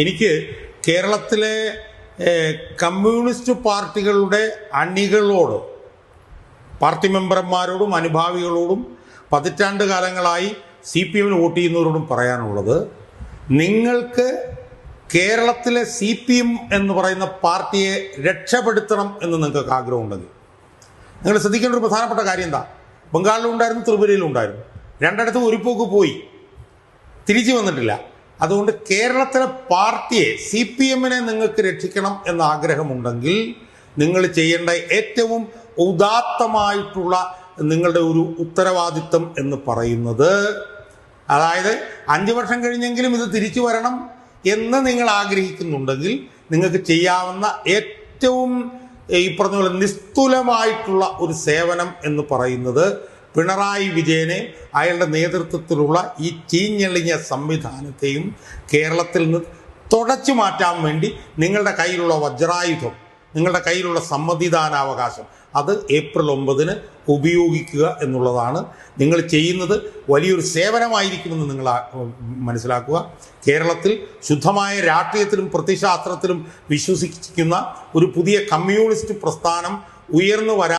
എനിക്ക് കേരളത്തിലെ കമ്മ്യൂണിസ്റ്റ് പാർട്ടികളുടെ അണികളോട്, പാർട്ടി മെമ്പർമാരോടും അനുഭാവികളോടും പതിറ്റാണ്ട് കാലങ്ങളായി CPM വോട്ട് ചെയ്യുന്നവരോടും പറയാനുള്ളത്, നിങ്ങൾക്ക് കേരളത്തിലെ CPM എന്ന് പറയുന്ന പാർട്ടിയെ രക്ഷപ്പെടുത്തണം എന്ന് നിങ്ങൾക്ക് ആഗ്രഹമുണ്ടെങ്കിൽ നിങ്ങൾ ശ്രദ്ധിക്കേണ്ട ഒരു പ്രധാനപ്പെട്ട കാര്യം എന്താ? ബംഗാളിലും ഉണ്ടായിരുന്നു, ത്രിപുരയിലും ഉണ്ടായിരുന്നു. രണ്ടിടത്തും ഒരു പോക്ക് പോയി, തിരിച്ചു വന്നിട്ടില്ല. അതുകൊണ്ട് കേരളത്തിലെ പാർട്ടിയെ, CPM-നെ നിങ്ങൾക്ക് രക്ഷിക്കണം എന്ന ആഗ്രഹമുണ്ടെങ്കിൽ നിങ്ങൾ ചെയ്യേണ്ട ഏറ്റവും ഉദാത്തമായിട്ടുള്ള നിങ്ങളുടെ ഒരു ഉത്തരവാദിത്വം എന്ന് പറയുന്നത്, അതായത് 5 വർഷം കഴിഞ്ഞെങ്കിലും ഇത് തിരിച്ചു വരണം എന്ന് നിങ്ങൾ ആഗ്രഹിക്കുന്നുണ്ടെങ്കിൽ നിങ്ങൾക്ക് ചെയ്യാവുന്ന ഏറ്റവും ഈ പറഞ്ഞ പോലെ നിസ്തുലമായിട്ടുള്ള ഒരു സേവനം എന്ന് പറയുന്നത്, പിണറായി വിജയനെ അയാളുടെ നേതൃത്വത്തിലുള്ള ഈ ചീഞ്ഞളിഞ്ഞ സംവിധാനത്തെയും കേരളത്തിൽ നിന്ന് തുടച്ചു മാറ്റാൻ വേണ്ടി നിങ്ങളുടെ കയ്യിലുള്ള വജ്രായുധം, നിങ്ങളുടെ കയ്യിലുള്ള സമ്മതിദാനാവകാശം അത് ഏപ്രിൽ 9-ന് ഉപയോഗിക്കുക എന്നുള്ളതാണ്. നിങ്ങൾ ചെയ്യുന്നത് വലിയൊരു സേവനമായിരിക്കുമെന്ന് നിങ്ങൾ മനസ്സിലാക്കുക. കേരളത്തിൽ ശുദ്ധമായ രാഷ്ട്രീയത്തിലും പ്രത്യയശാസ്ത്രത്തിലും വിശ്വസിക്കുന്ന ഒരു പുതിയ കമ്മ്യൂണിസ്റ്റ് പ്രസ്ഥാനം ഉയർന്നു വരാൻ